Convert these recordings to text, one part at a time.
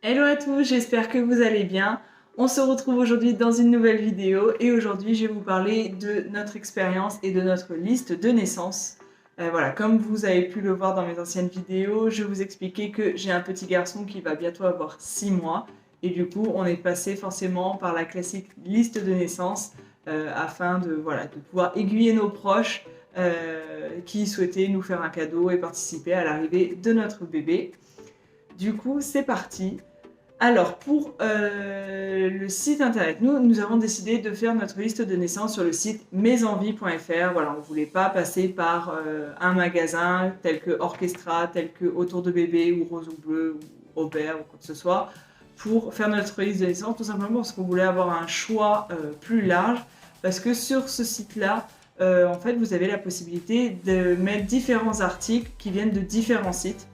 Hello à tous, j'espère que vous allez bien. On se retrouve aujourd'hui dans une nouvelle vidéo et aujourd'hui je vais vous parler de notre expérience et de notre liste de naissance. Voilà, comme vous avez pu le voir dans mes anciennes vidéos, je vous expliquais que j'ai un petit garçon qui va bientôt avoir 6 mois et du coup on est passé forcément par la classique liste de naissance afin de pouvoir aiguiller nos proches qui souhaitaient nous faire un cadeau et participer à l'arrivée de notre bébé. Du coup, c'est parti. Alors, pour le site internet, nous avons décidé de faire notre liste de naissance sur le site mesenvies.fr. Voilà, on ne voulait pas passer par un magasin tel que Orchestra, tel que Autour de bébé ou Rose ou Bleu ou Robert ou quoi que ce soit pour faire notre liste de naissance, tout simplement parce qu'on voulait avoir un choix plus large. Parce que sur ce site-là, en fait, vous avez la possibilité de mettre différents articles qui viennent de différents sites.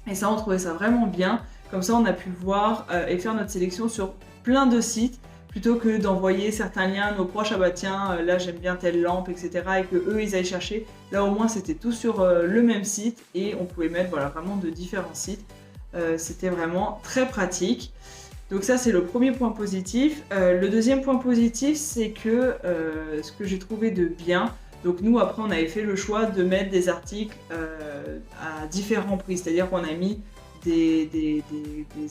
Et ça, on trouvait ça vraiment bien. Comme ça, on a pu voir et faire notre sélection sur plein de sites plutôt que d'envoyer certains liens à nos proches. Ah bah tiens, là j'aime bien telle lampe, etc. Et que eux ils aillent chercher. Là au moins c'était tout sur le même site et on pouvait mettre vraiment de différents sites. C'était vraiment très pratique. Donc ça c'est le premier point positif. Le deuxième point positif c'est que ce que j'ai trouvé de bien. Donc nous après on avait fait le choix de mettre des articles à différents prix. C'est-à-dire qu'on a mis des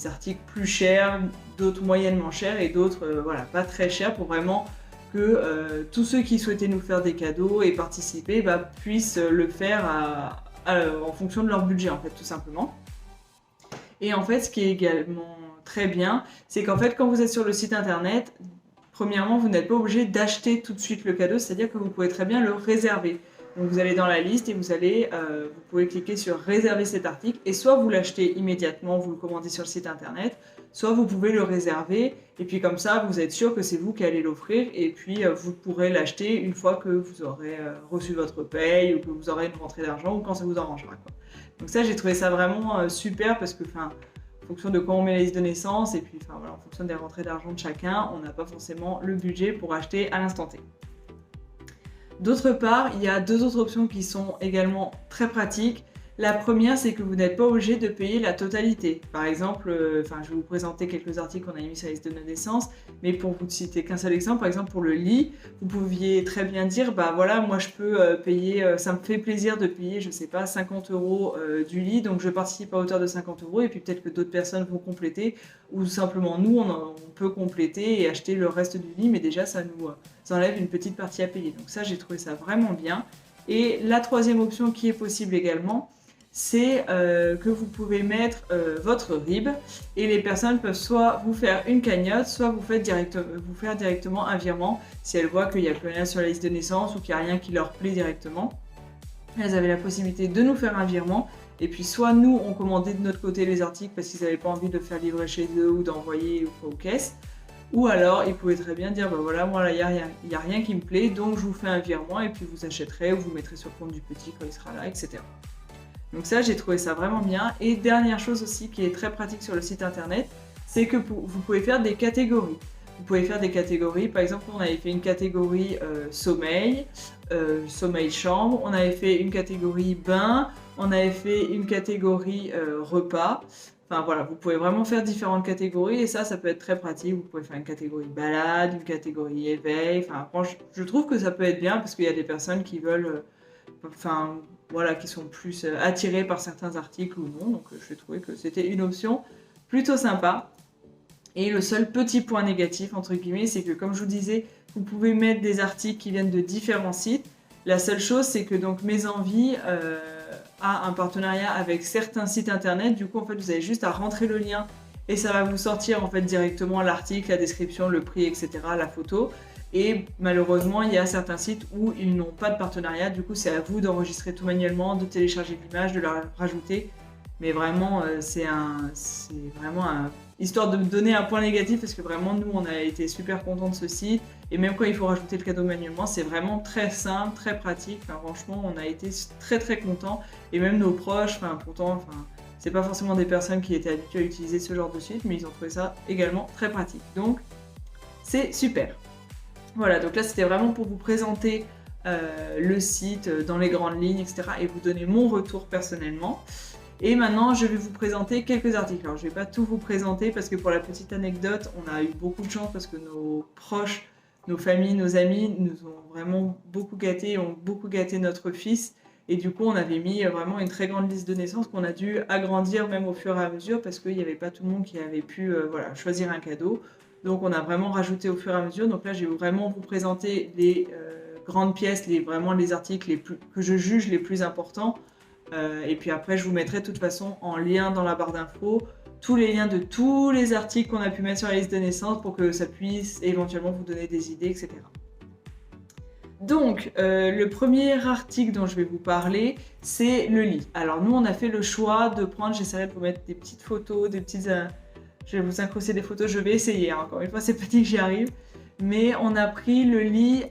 articles plus chers, d'autres moyennement chers et d'autres pas très chers pour vraiment que tous ceux qui souhaitaient nous faire des cadeaux et participer puissent le faire en fonction de leur budget en fait tout simplement. Et en fait ce qui est également très bien, c'est qu'en fait quand vous êtes sur le site internet, premièrement vous n'êtes pas obligé d'acheter tout de suite le cadeau, c'est-à-dire que vous pouvez très bien le réserver. Donc vous allez dans la liste et vous pouvez cliquer sur réserver cet article et soit vous l'achetez immédiatement, vous le commandez sur le site internet, soit vous pouvez le réserver et puis comme ça vous êtes sûr que c'est vous qui allez l'offrir et puis vous pourrez l'acheter une fois que vous aurez reçu votre paye ou que vous aurez une rentrée d'argent ou quand ça vous arrangera, quoi. Donc ça j'ai trouvé ça vraiment super parce que en fonction de quand on met la liste de naissance et puis en fonction des rentrées d'argent de chacun, on n'a pas forcément le budget pour acheter à l'instant T. D'autre part, il y a deux autres options qui sont également très pratiques. La première, c'est que vous n'êtes pas obligé de payer la totalité. Par exemple, je vais vous présenter quelques articles qu'on a mis sur la liste de naissance, mais pour vous citer qu'un seul exemple, par exemple pour le lit, vous pouviez très bien dire, moi je peux payer, ça me fait plaisir de payer, je sais pas, 50 € du lit, donc je participe à hauteur de 50 € et puis peut-être que d'autres personnes vont compléter, ou simplement nous, on peut compléter et acheter le reste du lit, mais déjà ça enlève une petite partie à payer. Donc ça, j'ai trouvé ça vraiment bien. Et la troisième option qui est possible également, c'est que vous pouvez mettre votre RIB et les personnes peuvent soit vous faire une cagnotte, soit vous faire directement un virement si elles voient qu'il n'y a plus rien sur la liste de naissance ou qu'il n'y a rien qui leur plaît directement. Elles avaient la possibilité de nous faire un virement et puis soit nous on commandait de notre côté les articles parce qu'ils n'avaient pas envie de faire livrer chez eux ou d'envoyer aux caisses. Ou alors, ils pouvaient très bien dire, moi là, il n'y a rien qui me plaît, donc je vous fais un virement et puis vous achèterez ou vous mettrez sur le compte du petit quand il sera là, etc. Donc ça, j'ai trouvé ça vraiment bien. Et dernière chose aussi qui est très pratique sur le site internet, c'est que vous pouvez faire des catégories. Vous pouvez faire des catégories, par exemple, on avait fait une catégorie sommeil, sommeil chambre, on avait fait une catégorie bain, on avait fait une catégorie repas. Enfin voilà, vous pouvez vraiment faire différentes catégories et ça peut être très pratique. Vous pouvez faire une catégorie balade, une catégorie éveil. Je trouve que ça peut être bien parce qu'il y a des personnes qui veulent, qui sont plus attirées par certains articles ou non. Donc je trouvais que c'était une option plutôt sympa. Et le seul petit point négatif, entre guillemets, c'est que comme je vous disais, vous pouvez mettre des articles qui viennent de différents sites. La seule chose, c'est que donc Mes Envies a un partenariat avec certains sites internet. Du coup, en fait, vous avez juste à rentrer le lien et ça va vous sortir en fait directement l'article, la description, le prix, etc., la photo. Et malheureusement, il y a certains sites où ils n'ont pas de partenariat. Du coup, c'est à vous d'enregistrer tout manuellement, de télécharger l'image, de la rajouter. Mais vraiment, c'est vraiment histoire de me donner un point négatif parce que vraiment, nous, on a été super contents de ce site. Et même quand il faut rajouter le cadeau manuellement, c'est vraiment très simple, très pratique. Franchement, on a été très très contents. Et même nos proches, pourtant, c'est pas forcément des personnes qui étaient habituées à utiliser ce genre de site, mais ils ont trouvé ça également très pratique. Donc, c'est super. Voilà, donc là, c'était vraiment pour vous présenter le site dans les grandes lignes, etc. et vous donner mon retour personnellement. Et maintenant, je vais vous présenter quelques articles. Alors, je ne vais pas tout vous présenter parce que pour la petite anecdote, on a eu beaucoup de chance parce que nos proches, nos familles, nos amis nous ont vraiment beaucoup gâtés, ont beaucoup gâté notre fils. Et du coup, on avait mis vraiment une très grande liste de naissances qu'on a dû agrandir même au fur et à mesure parce qu'il n'y avait pas tout le monde qui avait pu choisir un cadeau. Donc, on a vraiment rajouté au fur et à mesure. Donc là, je vais vraiment vous présenter les grandes pièces, vraiment les articles que je juge les plus importants. Et puis après, je vous mettrai de toute façon en lien dans la barre d'infos tous les liens de tous les articles qu'on a pu mettre sur la liste de naissance pour que ça puisse éventuellement vous donner des idées, etc. Donc, le premier article dont je vais vous parler, c'est le lit. Alors nous, on a fait le choix de prendre, j'essaierai de vous mettre des petites photos, je vais vous incruster des photos, je vais essayer, hein. Encore une fois, c'est pas dit que j'y arrive. Mais on a pris le lit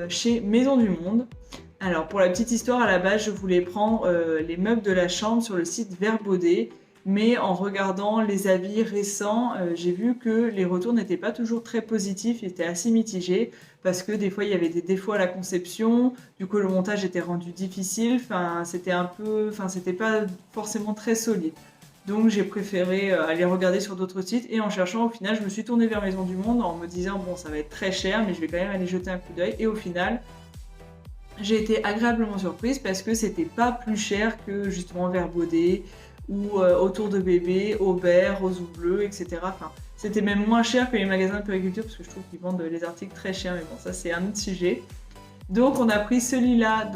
chez Maison du Monde. Alors, pour la petite histoire, à la base, je voulais prendre les meubles de la chambre sur le site Verbaudet, mais en regardant les avis récents, j'ai vu que les retours n'étaient pas toujours très positifs, ils étaient assez mitigés, parce que des fois, il y avait des défauts à la conception, du coup, le montage était rendu difficile, c'était pas forcément très solide. Donc, j'ai préféré aller regarder sur d'autres sites, et en cherchant, au final, je me suis tournée vers Maison du Monde en me disant, bon, ça va être très cher, mais je vais quand même aller jeter un coup d'œil, et au final, j'ai été agréablement surprise parce que c'était pas plus cher que justement Verbaudet ou Autour de bébé, Aubert, Rose ou Bleu, etc. Enfin, c'était même moins cher que les magasins de puriculture parce que je trouve qu'ils vendent les articles très chers, mais bon, ça c'est un autre sujet. Donc on a pris ce lit-là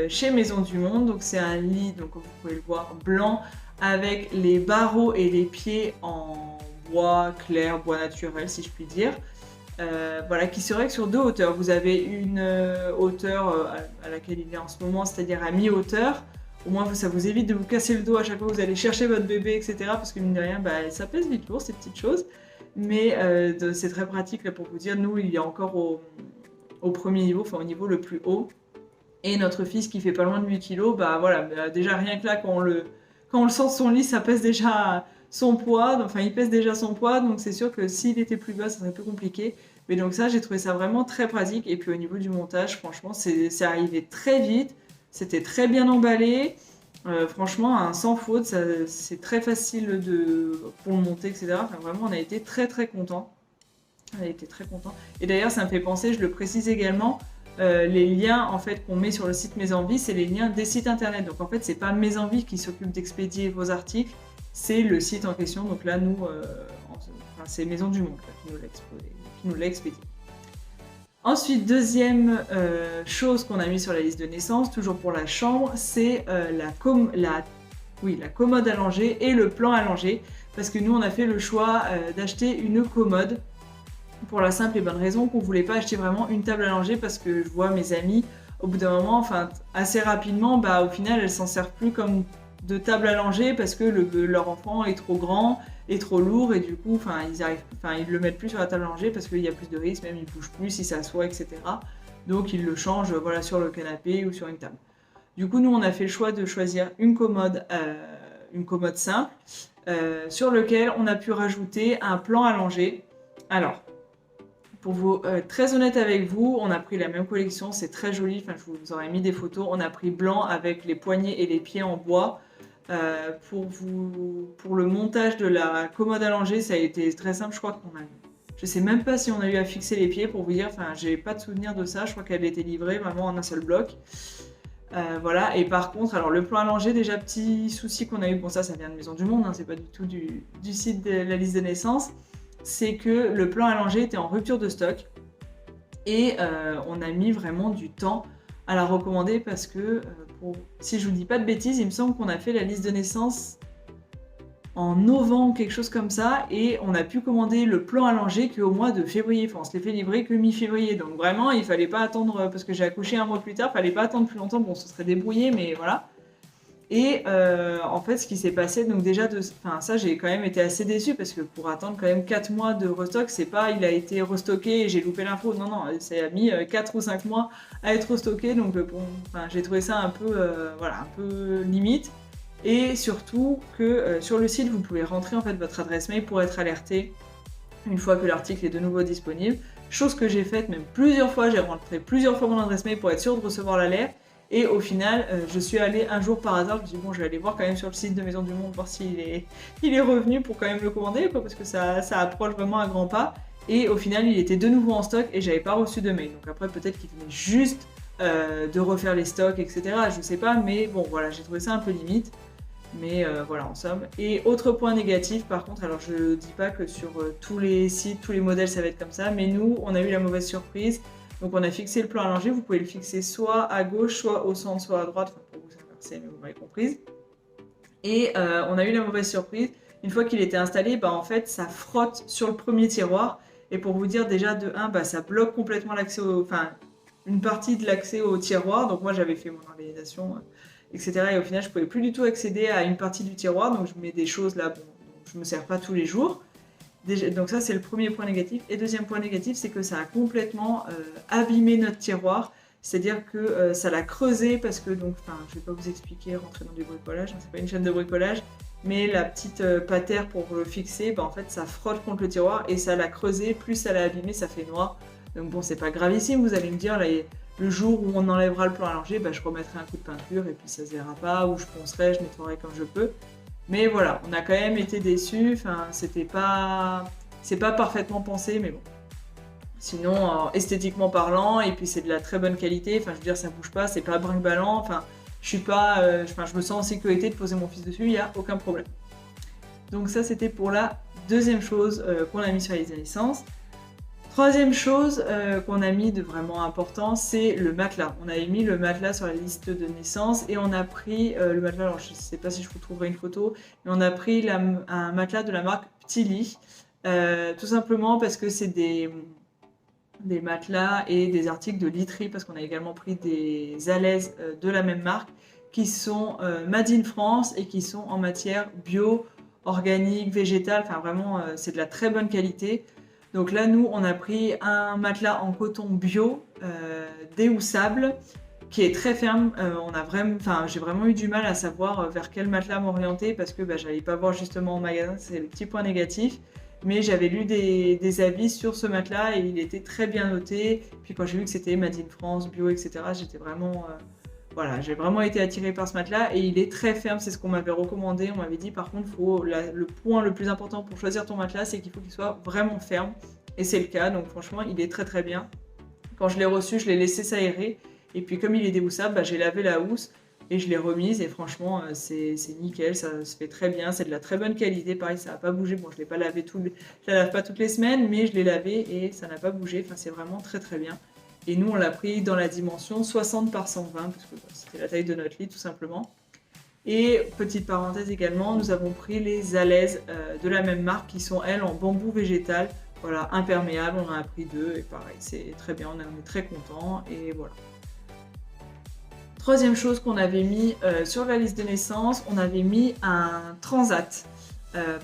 chez Maison du Monde. Donc c'est un lit, donc, comme vous pouvez le voir, blanc avec les barreaux et les pieds en bois clair, bois naturel si je puis dire. Qui se règle sur deux hauteurs. Vous avez une hauteur à laquelle il est en ce moment, c'est-à-dire à mi-hauteur. Au moins, ça vous évite de vous casser le dos à chaque fois que vous allez chercher votre bébé, etc. Parce que mine de rien, ça pèse vite lourd, ces petites choses. Mais c'est très pratique là, pour vous dire, nous, il est encore au premier niveau, enfin au niveau le plus haut. Et notre fils qui fait pas loin de 8 kg, déjà rien que là, quand on le sort de son lit, ça pèse déjà son poids, enfin il pèse déjà son poids, donc c'est sûr que s'il était plus bas, ça serait plus compliqué. Mais donc ça, j'ai trouvé ça vraiment très pratique. Et puis au niveau du montage, franchement, c'est arrivé très vite, c'était très bien emballé. Franchement, sans faute, c'est très facile pour le monter, etc. Enfin, vraiment, on a été très très contents. On a été très contents. Et d'ailleurs, ça me fait penser, je le précise également, les liens en fait qu'on met sur le site Mes Envies, c'est les liens des sites internet. Donc en fait, c'est pas Mes Envies qui s'occupe d'expédier vos articles, c'est le site en question. Donc là, nous, c'est Maison du Monde qui nous l'a expédié. Ensuite, deuxième chose qu'on a mis sur la liste de naissance, toujours pour la chambre, c'est la commode allongée et le plan allongé. Parce que nous, on a fait le choix d'acheter une commode pour la simple et bonne raison qu'on ne voulait pas acheter vraiment une table allongée parce que je vois mes amis, au bout d'un moment, assez rapidement, au final, elles s'en servent plus comme de table allongée parce que leur enfant est trop grand, est trop lourd et du coup, ils le mettent plus sur la table allongée parce qu'il y a plus de risques, même il bouge plus, il s'assoit, etc. Donc ils le changent sur le canapé ou sur une table. Du coup, nous, on a fait le choix de choisir une commode simple sur lequel on a pu rajouter un plan allongé. Alors, pour vous très honnête avec vous, on a pris la même collection, c'est très joli, je vous aurais mis des photos. On a pris blanc avec les poignets et les pieds en bois. Pour le montage de la commode allongée, ça a été très simple. Je crois qu'on a je sais même pas si on a eu à fixer les pieds pour vous dire, j'ai pas de souvenir de ça. Je crois qu'elle a été livrée vraiment en un seul bloc. Et par contre, alors le plan allongé, déjà petit souci qu'on a eu, bon ça vient de Maison du Monde, hein, c'est pas du tout du site de la liste de naissance, c'est que le plan allongé était en rupture de stock et on a mis vraiment du temps à la recommander parce que, si je vous dis pas de bêtises, il me semble qu'on a fait la liste de naissance en novembre, quelque chose comme ça, et on a pu commander le plan allongé qu'au mois de février. On se l'est fait livrer que mi-février, donc vraiment il fallait pas attendre, parce que j'ai accouché un mois plus tard, il fallait pas attendre plus longtemps, bon on se serait débrouillé, mais voilà. Et en fait, ce qui s'est passé, donc déjà, ça j'ai quand même été assez déçue parce que pour attendre quand même 4 mois de restock, c'est pas il a été restocké et j'ai loupé l'info, non, ça a mis 4 ou 5 mois à être restocké, donc j'ai trouvé ça un peu limite. Et surtout que sur le site, vous pouvez rentrer en fait votre adresse mail pour être alerté une fois que l'article est de nouveau disponible. chose que j'ai faite même plusieurs fois, j'ai rentré plusieurs fois mon adresse mail pour être sûre de recevoir l'alerte. Et au final, je suis allée un jour par hasard, je me suis dit bon, je vais aller voir quand même sur le site de Maison du Monde, voir s'il est revenu pour quand même le commander, quoi, parce que ça approche vraiment à grands pas. Et au final, il était de nouveau en stock et j'avais pas reçu de mail. Donc après, peut-être qu'il venait juste de refaire les stocks, etc. Je sais pas, mais bon, voilà, j'ai trouvé ça un peu limite. Mais voilà, en somme. Et autre point négatif, par contre, alors je dis pas que sur tous les sites, tous les modèles, ça va être comme ça, mais nous, on a eu la mauvaise surprise. Donc on a fixé le plan allongé, vous pouvez le fixer soit à gauche, soit au centre, soit à droite, enfin pour vous c'est inversé, mais vous m'avez comprise. Et on a eu la mauvaise surprise, une fois qu'il était installé, bah en fait ça frotte sur le premier tiroir. Et pour vous dire déjà de 1, bah ça bloque complètement l'accès au... Enfin, une partie de l'accès au tiroir. Donc moi j'avais fait mon organisation, etc. Et au final je pouvais plus du tout accéder à une partie du tiroir. Donc je mets des choses là, bon, je me sers pas tous les jours. Déjà, donc ça c'est le premier point négatif. Et deuxième point négatif, c'est que ça a complètement abîmé notre tiroir. C'est-à-dire que ça l'a creusé parce que, donc, enfin, je vais pas vous expliquer, rentrer dans du bricolage, hein, c'est pas une chaîne de bricolage, mais la petite patère pour le fixer, bah, en fait ça frotte contre le tiroir et ça l'a creusé, plus ça l'a abîmé, ça fait noir. Donc bon, c'est pas gravissime, vous allez me dire, là, le jour où on enlèvera le plan allongé, bah, je remettrai un coup de peinture et puis ça se verra pas, ou je poncerai, je nettoierai comme je peux. Mais voilà, on a quand même été déçus, enfin, c'est pas parfaitement pensé, mais bon. Sinon, esthétiquement parlant, et puis c'est de la très bonne qualité, enfin, je veux dire, ça bouge pas, c'est pas brinque-ballant, enfin, je suis pas, je me sens en sécurité de poser mon fils dessus, il n'y a aucun problème. Donc ça, c'était pour la deuxième chose qu'on a mis sur la liste de naissance. Troisième chose qu'on a mis de vraiment important, c'est le matelas. On avait mis le matelas sur la liste de naissance et on a pris le matelas, alors je ne sais pas si je vous trouverai une photo, mais on a pris un matelas de la marque Petit Lit, tout simplement parce que c'est des matelas et des articles de literie, parce qu'on a également pris des alaises de la même marque qui sont made in France et qui sont en matière bio, organique, végétale, enfin vraiment c'est de la très bonne qualité. Donc là, nous, on a pris un matelas en coton bio, déhoussable, qui est très ferme. J'ai vraiment eu du mal à savoir vers quel matelas m'orienter parce que bah, j'allais pas voir justement en magasin, c'est le petit point négatif. Mais j'avais lu des avis sur ce matelas et il était très bien noté. Puis quand j'ai vu que c'était Made in France, bio, etc., j'étais vraiment... Voilà, j'ai vraiment été attirée par ce matelas et il est très ferme, c'est ce qu'on m'avait recommandé. On m'avait dit par contre, le point le plus important pour choisir ton matelas, c'est qu'il faut qu'il soit vraiment ferme. Et c'est le cas, donc franchement, il est très très bien. Quand je l'ai reçu, je l'ai laissé s'aérer. Et puis comme il est déhoussable, bah, j'ai lavé la housse et je l'ai remise. Et franchement, c'est nickel, ça se fait très bien. C'est de la très bonne qualité, pareil, ça n'a pas bougé. Bon, je ne la lave pas toutes les semaines, mais je l'ai lavé et ça n'a pas bougé. Enfin, c'est vraiment très très bien. Et nous, on l'a pris dans la dimension 60 par 120, parce que c'était la taille de notre lit, tout simplement. Et petite parenthèse également, nous avons pris les alaises de la même marque, qui sont, elles, en bambou végétal. Voilà, imperméable, on en a pris 2, et pareil, c'est très bien, on est très contents, et voilà. Troisième chose qu'on avait mis sur la liste de naissance, on avait mis un transat.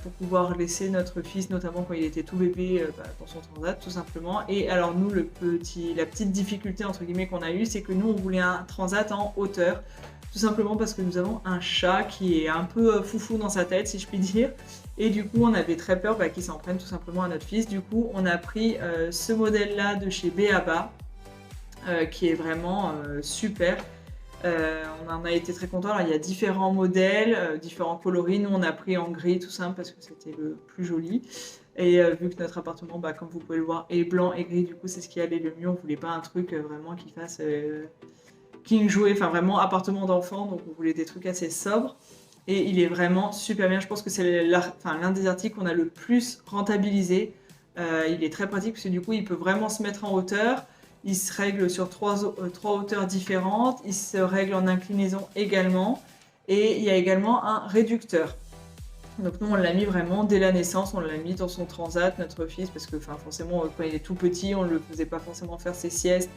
Pour pouvoir laisser notre fils, notamment quand il était tout bébé, dans son transat, tout simplement. Et alors nous, la petite difficulté entre guillemets qu'on a eue, c'est que nous, on voulait un transat en hauteur, tout simplement parce que nous avons un chat qui est un peu foufou dans sa tête, si je puis dire. Et du coup, on avait très peur qu'il s'en prenne tout simplement à notre fils. Du coup, on a pris ce modèle-là de chez B.A.B.A, qui est vraiment super. On en a été très contents. Alors, il y a différents modèles, différents coloris. Nous, on a pris en gris tout simple parce que c'était le plus joli. Et vu que notre appartement, comme vous pouvez le voir, est blanc et gris, du coup, c'est ce qui allait le mieux. On voulait pas un truc vraiment qui fasse King jouet, enfin vraiment appartement d'enfant. Donc, on voulait des trucs assez sobres. Et il est vraiment super bien. Je pense que c'est l'un des articles qu'on a le plus rentabilisé. Il est très pratique parce que du coup, il peut vraiment se mettre en hauteur. Il se règle sur trois hauteurs différentes, il se règle en inclinaison également, et il y a également un réducteur. Donc nous on l'a mis vraiment dès la naissance, on l'a mis dans son transat, notre fils, parce que forcément quand il est tout petit, on ne le faisait pas forcément faire ses siestes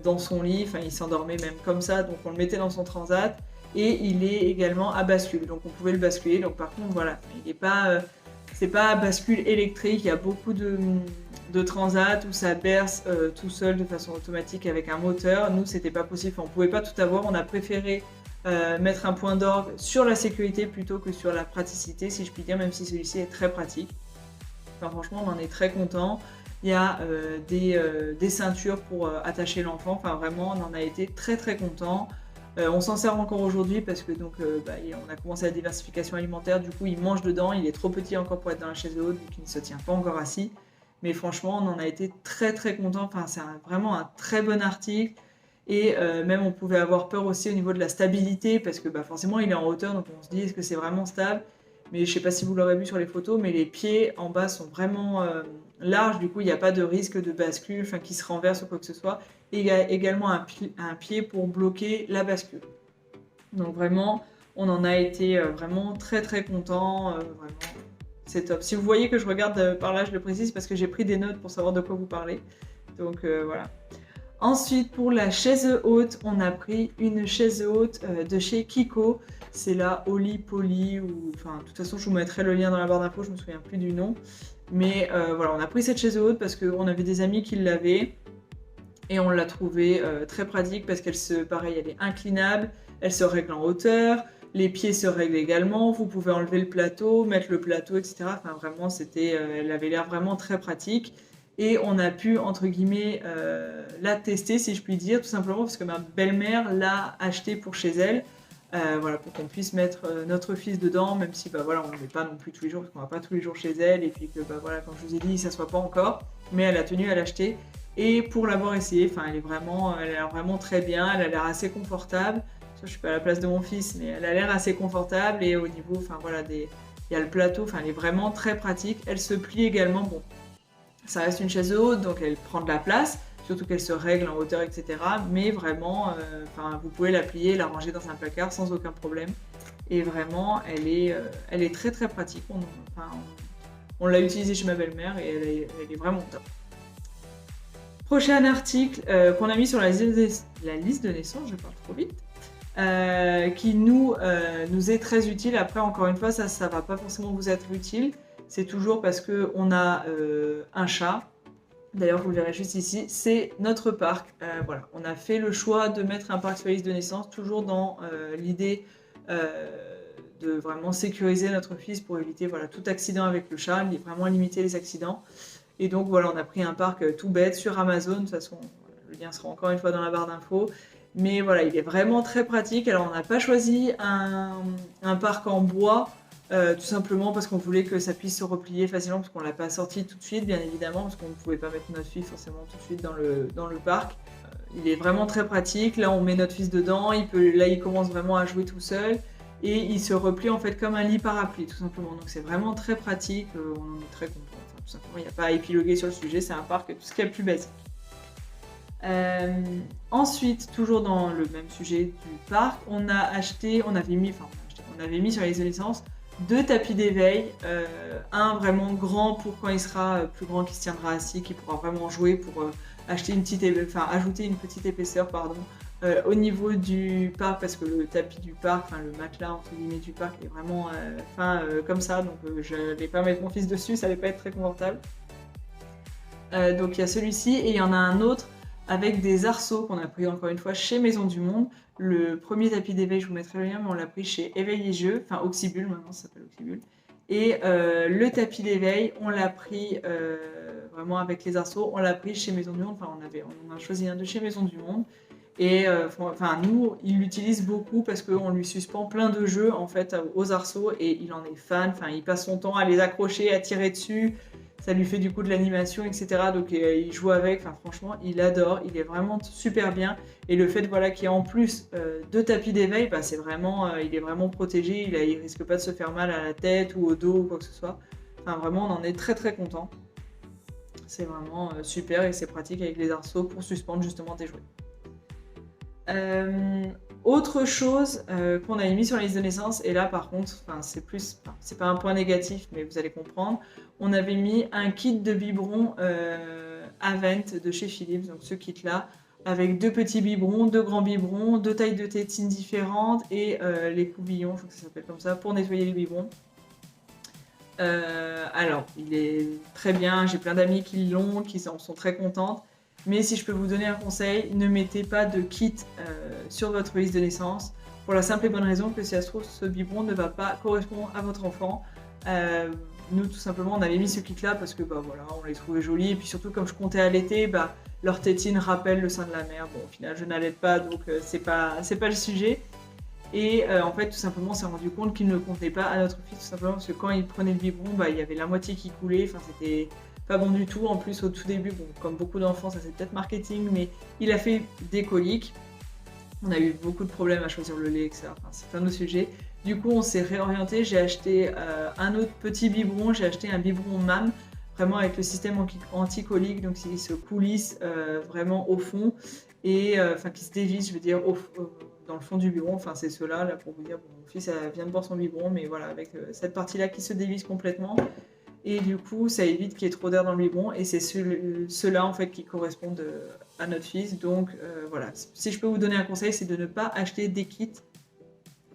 dans son lit, il s'endormait même comme ça, donc on le mettait dans son transat, et il est également à bascule, donc on pouvait le basculer, donc par contre voilà, il n'est pas... c'est pas à bascule électrique, il y a beaucoup de transat où ça berce tout seul de façon automatique avec un moteur. Nous, c'était pas possible, on pouvait pas tout avoir. On a préféré mettre un point d'orgue sur la sécurité plutôt que sur la praticité, si je puis dire, même si celui-ci est très pratique. Franchement, on en est très content. Il y a des ceintures pour attacher l'enfant. Enfin, vraiment, on en a été très très contents. On s'en sert encore aujourd'hui parce que donc, on a commencé la diversification alimentaire. Du coup, il mange dedans. Il est trop petit encore pour être dans la chaise haute, donc il ne se tient pas encore assis. Mais franchement, on en a été très très contents. Enfin, c'est vraiment un très bon article. Et même on pouvait avoir peur aussi au niveau de la stabilité parce que forcément il est en hauteur, donc on se dit est-ce que c'est vraiment stable. Mais je ne sais pas si vous l'aurez vu sur les photos, mais les pieds en bas sont vraiment larges, du coup il n'y a pas de risque de bascule, enfin qui se renverse ou quoi que ce soit. Et il y a également un pied pour bloquer la bascule. Donc vraiment, on en a été vraiment très très contents, vraiment c'est top. Si vous voyez que je regarde par là, je le précise parce que j'ai pris des notes pour savoir de quoi vous parlez. Donc voilà. Ensuite, pour la chaise haute, on a pris une chaise haute de chez Kiko. C'est la Oli Poly, ou enfin, de toute façon, je vous mettrai le lien dans la barre d'infos, je me souviens plus du nom. Mais voilà, on a pris cette chaise haute parce qu'on avait des amis qui l'avaient et on l'a trouvée très pratique parce pareil, elle est inclinable, elle se règle en hauteur, les pieds se règlent également, vous pouvez enlever le plateau, mettre le plateau, etc. Enfin, vraiment, elle avait l'air vraiment très pratique. Et on a pu, entre guillemets, la tester, si je puis dire, tout simplement parce que ma belle-mère l'a achetée pour chez elle, voilà, pour qu'on puisse mettre notre fils dedans, même si voilà, on ne le met pas non plus tous les jours, parce qu'on ne va pas tous les jours chez elle, et puis que voilà, comme je vous ai dit, ça ne s'assoit pas encore, mais elle a tenu à l'acheter. Et pour l'avoir essayé, elle a l'air vraiment très bien, elle a l'air assez confortable. Je ne suis pas à la place de mon fils, mais elle a l'air assez confortable, et au niveau, voilà, il y a le plateau, elle est vraiment très pratique. Elle se plie également, bon. Ça reste une chaise haute, donc elle prend de la place, surtout qu'elle se règle en hauteur, etc. Mais vraiment, vous pouvez la plier, la ranger dans un placard sans aucun problème. Et vraiment, elle est très très pratique. On l'a utilisée chez ma belle-mère et elle est vraiment top. Prochain article qu'on a mis sur la liste de naissance, je parle trop vite, qui nous est très utile. Après, encore une fois, ça ne va pas forcément vous être utile. C'est toujours parce qu'on a un chat. D'ailleurs, vous le verrez juste ici. C'est notre parc. Voilà. On a fait le choix de mettre un parc sur la liste de naissance, toujours dans l'idée de vraiment sécuriser notre fils pour éviter tout accident avec le chat, vraiment limiter les accidents. Et donc voilà, on a pris un parc tout bête sur Amazon. De toute façon, le lien sera encore une fois dans la barre d'infos. Mais voilà, il est vraiment très pratique. Alors, on n'a pas choisi un parc en bois. Tout simplement parce qu'on voulait que ça puisse se replier facilement, parce qu'on ne l'a pas sorti tout de suite, bien évidemment, parce qu'on ne pouvait pas mettre notre fils forcément tout de suite dans le parc. Il est vraiment très pratique. Là, on met notre fils dedans, il commence vraiment à jouer tout seul, et il se replie en fait comme un lit parapluie, tout simplement. Donc c'est vraiment très pratique, on en est très content. Enfin, tout simplement, il n'y a pas à épiloguer sur le sujet, c'est un parc tout ce qu'il y a de plus basique. Ensuite, toujours dans le même sujet du parc, on avait mis sur les naissances 2 tapis d'éveil, un vraiment grand pour quand il sera plus grand, qui se tiendra assis, qui pourra vraiment jouer pour ajouter une petite épaisseur au niveau du parc, parce que le tapis du parc, le matelas entre guillemets du parc est vraiment fin comme ça, donc je n'allais pas mettre mon fils dessus, ça n'allait pas être très confortable. Donc il y a celui-ci et il y en a un autre avec des arceaux qu'on a pris encore une fois chez Maison du Monde. Le premier tapis d'éveil, je vous mettrai le lien, mais on l'a pris chez Éveil et Jeux, enfin Oxybul, maintenant ça s'appelle Oxybul. Et le tapis d'éveil, on l'a pris vraiment avec les arceaux, on l'a pris chez Maison du Monde, on a choisi un de chez Maison du Monde. Et nous, il l'utilise beaucoup parce qu'on lui suspend plein de jeux en fait aux arceaux et il en est fan. Il passe son temps à les accrocher, à tirer dessus. Ça lui fait du coup de l'animation, etc. Donc il joue avec. Franchement, il adore. Il est vraiment super bien. Et le fait qu'il y ait en plus 2 tapis d'éveil, c'est vraiment, il est vraiment protégé. Il risque pas de se faire mal à la tête ou au dos ou quoi que ce soit. Vraiment, on en est très très content. C'est vraiment super et c'est pratique avec les arceaux pour suspendre justement tes jouets. Autre chose qu'on avait mis sur la liste de naissance, et là par contre, c'est pas un point négatif, mais vous allez comprendre, on avait mis un kit de biberons Avent de chez Philips, donc ce kit-là, avec 2 petits biberons, 2 grands biberons, 2 tailles de tétines différentes et les coubillons, je crois que ça s'appelle comme ça, pour nettoyer les biberons. Alors, il est très bien, j'ai plein d'amis qui l'ont, qui en sont très contentes. Mais si je peux vous donner un conseil, ne mettez pas de kit sur votre liste de naissance pour la simple et bonne raison que si ça se trouve, ce biberon ne va pas correspondre à votre enfant. nous tout simplement on avait mis ce kit là parce que bah voilà, on les trouvait jolis et puis surtout comme je comptais allaiter, bah leur tétine rappelle le sein de la mère. Bon au final je n'allaite pas donc c'est pas le sujet. Et en fait tout simplement on s'est rendu compte qu'il ne le contenait pas à notre fils tout simplement parce que quand il prenait le biberon, bah il y avait la moitié qui coulait, enfin c'était pas bon du tout. En plus au tout début, bon comme beaucoup d'enfants ça c'est peut-être marketing, mais il a fait des coliques. On a eu beaucoup de problèmes à choisir le lait, etc. Enfin, c'est un autre sujet. Du coup, on s'est réorienté. J'ai acheté un autre petit biberon. J'ai acheté un biberon MAM, vraiment avec le système anti-colique, donc il se coulisse vraiment au fond et enfin qui se dévisse, je veux dire, dans le fond du biberon. Enfin, c'est cela là pour vous dire. Bon, mon fils vient de boire son biberon, mais voilà, avec cette partie-là qui se dévisse complètement. Et du coup, ça évite qu'il y ait trop d'air dans le biberon. Et c'est ceux-là, en fait, qui correspondent à notre fils. Donc, voilà. Si je peux vous donner un conseil, c'est de ne pas acheter des kits.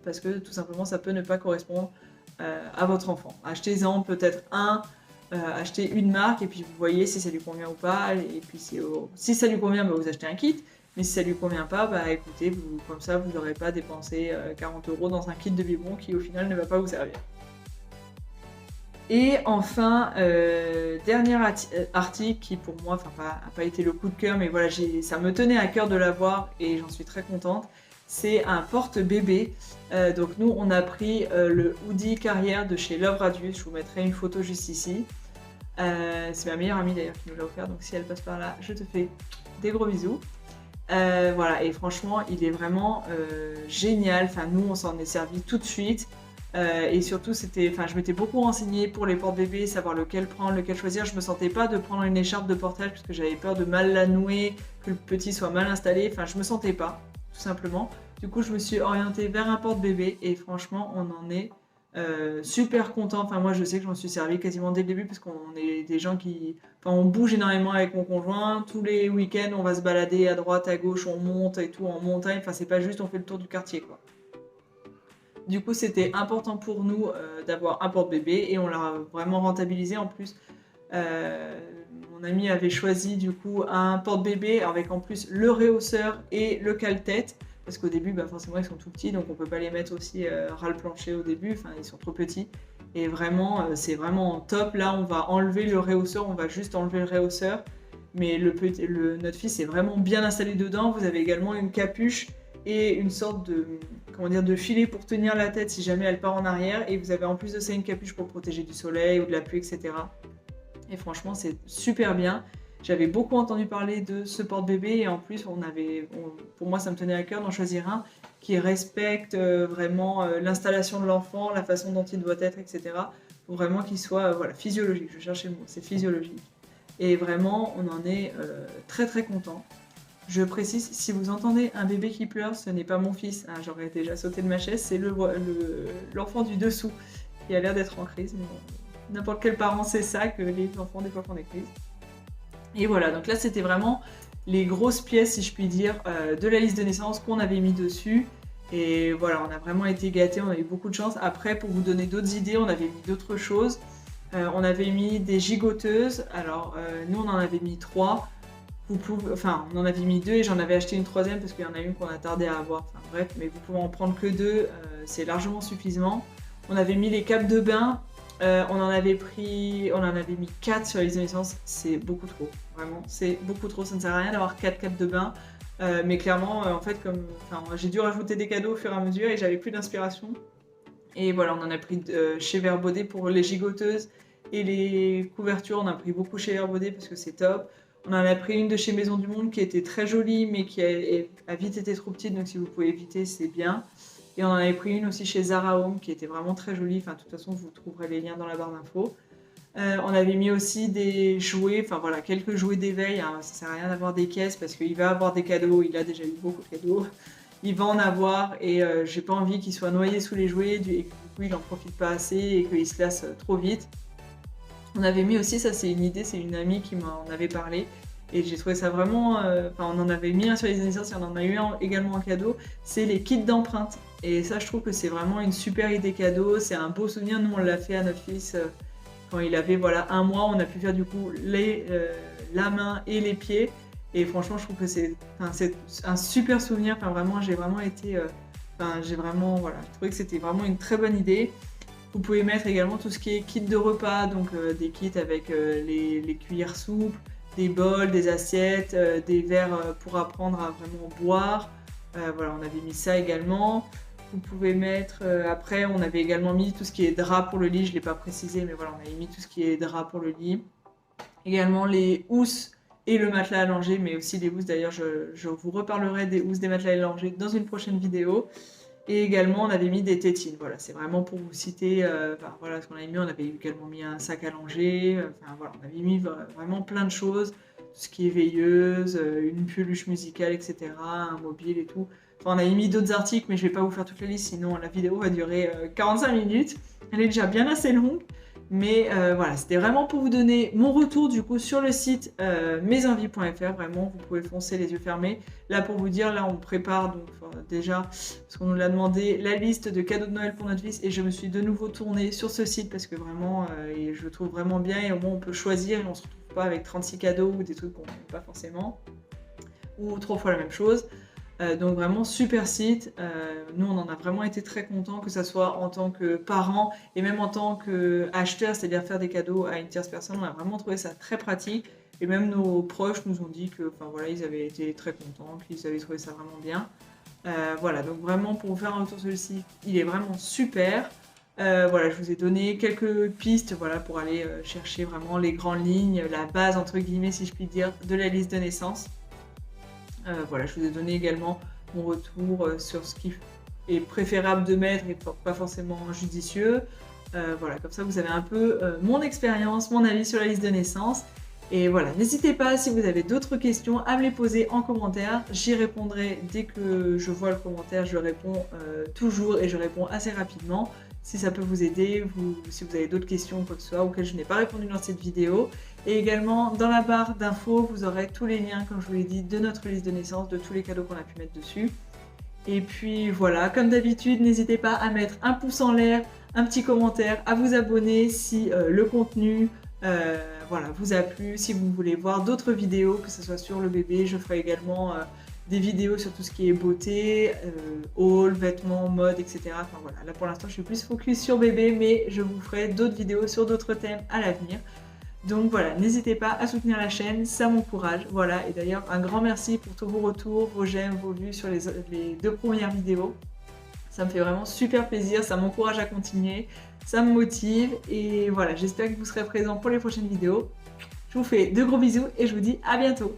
Parce que, tout simplement, ça peut ne pas correspondre à votre enfant. Achetez-en peut-être un. Achetez une marque. Et puis, vous voyez si ça lui convient ou pas. Et puis, si ça lui convient, bah, vous achetez un kit. Mais si ça lui convient pas, bah écoutez, comme ça, vous n'aurez pas dépensé 40 € dans un kit de biberon qui, au final, ne va pas vous servir. Et enfin, dernier article qui pour moi n'a pas été le coup de cœur, mais voilà, ça me tenait à cœur de l'avoir et j'en suis très contente. C'est un porte-bébé. Donc nous, on a pris le hoodie carrière de chez Love Radius. Je vous mettrai une photo juste ici. C'est ma meilleure amie d'ailleurs qui nous l'a offert, donc si elle passe par là, je te fais des gros bisous. Voilà, et franchement, il est vraiment génial. Enfin, nous, on s'en est servi tout de suite. Et surtout, je m'étais beaucoup renseignée pour les porte-bébés, savoir lequel prendre, lequel choisir. Je me sentais pas de prendre une écharpe de portage parce que j'avais peur de mal la nouer, que le petit soit mal installé. Enfin, je me sentais pas, tout simplement. Du coup, je me suis orientée vers un porte-bébé et franchement, on en est super content. Enfin, moi, je sais que je m'en suis servi quasiment dès le début parce qu'on est des gens qui... Enfin, on bouge énormément avec mon conjoint. Tous les week-ends, on va se balader à droite, à gauche, on monte et tout en montagne. Enfin, c'est pas juste on fait le tour du quartier, quoi. Du coup, c'était important pour nous d'avoir un porte-bébé et on l'a vraiment rentabilisé en plus. Mon ami avait choisi du coup un porte-bébé avec en plus le rehausseur et le cale-tête parce qu'au début, bah, forcément, ils sont tout petits donc on peut pas les mettre aussi ras le plancher au début. Enfin, ils sont trop petits et vraiment, c'est vraiment top. Là, on va enlever le rehausseur, on va juste enlever le rehausseur, mais notre fils est vraiment bien installé dedans. Vous avez également une capuche et une sorte de filet pour tenir la tête si jamais elle part en arrière. Et vous avez en plus de ça une capuche pour protéger du soleil ou de la pluie, etc. Et franchement, c'est super bien. J'avais beaucoup entendu parler de ce porte-bébé et en plus, pour moi, ça me tenait à cœur d'en choisir un qui respecte vraiment l'installation de l'enfant, la façon dont il doit être, etc. Pour vraiment qu'il soit physiologique. Je cherchais le mot, c'est physiologique. Et vraiment, on en est très très content. Je précise, si vous entendez un bébé qui pleure, ce n'est pas mon fils. Ah, j'aurais déjà sauté de ma chaise, c'est l'enfant du dessous qui a l'air d'être en crise. Mais n'importe quel parent sait ça, que les enfants des fois font des crises. Et voilà, donc là c'était vraiment les grosses pièces, si je puis dire, de la liste de naissance qu'on avait mis dessus. Et voilà, on a vraiment été gâtés, on a eu beaucoup de chance. Après, pour vous donner d'autres idées, on avait mis d'autres choses. On avait mis des gigoteuses. Alors, nous on en avait mis 3. On en avait mis 2 et j'en avais acheté une 3e parce qu'il y en a une qu'on a tardé à avoir. Enfin bref, mais vous pouvez en prendre que 2, c'est largement suffisant. On avait mis les capes de bain, on en avait mis 4 sur les naissances, c'est beaucoup trop. Vraiment, c'est beaucoup trop, ça ne sert à rien d'avoir 4 capes de bain. Mais clairement, en fait, j'ai dû rajouter des cadeaux au fur et à mesure et j'avais plus d'inspiration. Et voilà, on en a pris chez Vert Baudet pour les gigoteuses et les couvertures, on a pris beaucoup chez Vert Baudet parce que c'est top. On en a pris une de chez Maison du Monde qui était très jolie mais qui a vite été trop petite, donc si vous pouvez éviter, c'est bien. Et on en avait pris une aussi chez Zara Home qui était vraiment très jolie. Enfin, de toute façon, vous trouverez les liens dans la barre d'infos. On avait mis aussi des jouets, quelques jouets d'éveil. Hein. Ça sert à rien d'avoir des caisses parce qu'il va avoir des cadeaux. Il a déjà eu beaucoup de cadeaux. Il va en avoir et j'ai pas envie qu'il soit noyé sous les jouets et que du coup il n'en profite pas assez et qu'il se lasse trop vite. On avait mis aussi, ça c'est une idée, c'est une amie qui m'en avait parlé et j'ai trouvé ça vraiment, on en avait mis un sur les naissances et on en a eu un également en cadeau, c'est les kits d'empreintes. Et ça je trouve que c'est vraiment une super idée cadeau, c'est un beau souvenir, nous on l'a fait à notre fils quand il avait 1 mois, on a pu faire du coup la main et les pieds et franchement je trouve que c'est un super souvenir, vraiment j'ai vraiment été, j'ai trouvé que c'était vraiment une très bonne idée. Vous pouvez mettre également tout ce qui est kit de repas, donc des kits avec les cuillères souples, des bols, des assiettes, des verres pour apprendre à vraiment boire. Voilà, on avait mis ça également. Vous pouvez mettre, après on avait également mis tout ce qui est drap pour le lit, je ne l'ai pas précisé, mais voilà, on avait mis tout ce qui est drap pour le lit. Également les housses et le matelas allongé, mais aussi les housses, d'ailleurs je vous reparlerai des housses, des matelas allongés dans une prochaine vidéo. Et également on avait mis des tétines, voilà, c'est vraiment pour vous citer, voilà ce qu'on avait mis, on avait également mis un sac allongé, voilà, on avait mis vraiment plein de choses, tout ce qui est veilleuse, une peluche musicale, etc., un mobile et tout. Enfin, on avait mis d'autres articles, mais je vais pas vous faire toute la liste, sinon la vidéo va durer 45 minutes. Elle est déjà bien assez longue. Mais voilà, c'était vraiment pour vous donner mon retour du coup sur le site mesenvies.fr. Vraiment, vous pouvez foncer les yeux fermés. Là, pour vous dire, là, on prépare donc déjà, parce qu'on nous l'a demandé, la liste de cadeaux de Noël pour notre fils. Et je me suis de nouveau tournée sur ce site parce que vraiment, je le trouve vraiment bien. Et au moins, on peut choisir et on se retrouve pas avec 36 cadeaux ou des trucs qu'on n'aime pas forcément. Ou 3 fois la même chose. Donc vraiment super site, nous on en a vraiment été très contents, que ce soit en tant que parents et même en tant qu'acheteurs, c'est-à-dire faire des cadeaux à une tierce personne, on a vraiment trouvé ça très pratique et même nos proches nous ont dit que voilà, ils avaient été très contents, qu'ils avaient trouvé ça vraiment bien. Voilà, donc vraiment pour vous faire un retour sur le site, il est vraiment super. Voilà, je vous ai donné quelques pistes voilà, pour aller chercher vraiment les grandes lignes, la base entre guillemets si je puis dire, de la liste de naissance. Voilà, je vous ai donné également mon retour sur ce qui est préférable de mettre et pas forcément judicieux. Voilà, comme ça vous avez un peu mon expérience, mon avis sur la liste de naissance. Et voilà, n'hésitez pas si vous avez d'autres questions à me les poser en commentaire. J'y répondrai dès que je vois le commentaire, je réponds toujours et je réponds assez rapidement. Si ça peut vous aider, si vous avez d'autres questions ou quoi que ce soit auxquelles je n'ai pas répondu dans cette vidéo. Et également, dans la barre d'infos, vous aurez tous les liens, comme je vous l'ai dit, de notre liste de naissance, de tous les cadeaux qu'on a pu mettre dessus. Et puis voilà, comme d'habitude, n'hésitez pas à mettre un pouce en l'air, un petit commentaire, à vous abonner si le contenu voilà, vous a plu. Si vous voulez voir d'autres vidéos, que ce soit sur le bébé, je ferai également des vidéos sur tout ce qui est beauté, haul, vêtements, mode, etc. Enfin voilà, là pour l'instant je suis plus focus sur bébé, mais je vous ferai d'autres vidéos sur d'autres thèmes à l'avenir. Donc voilà, n'hésitez pas à soutenir la chaîne, ça m'encourage. Voilà, et d'ailleurs un grand merci pour tous vos retours, vos j'aime, vos vues sur les 2 premières vidéos. Ça me fait vraiment super plaisir, ça m'encourage à continuer, ça me motive. Et voilà, j'espère que vous serez présents pour les prochaines vidéos. Je vous fais de gros bisous et je vous dis à bientôt.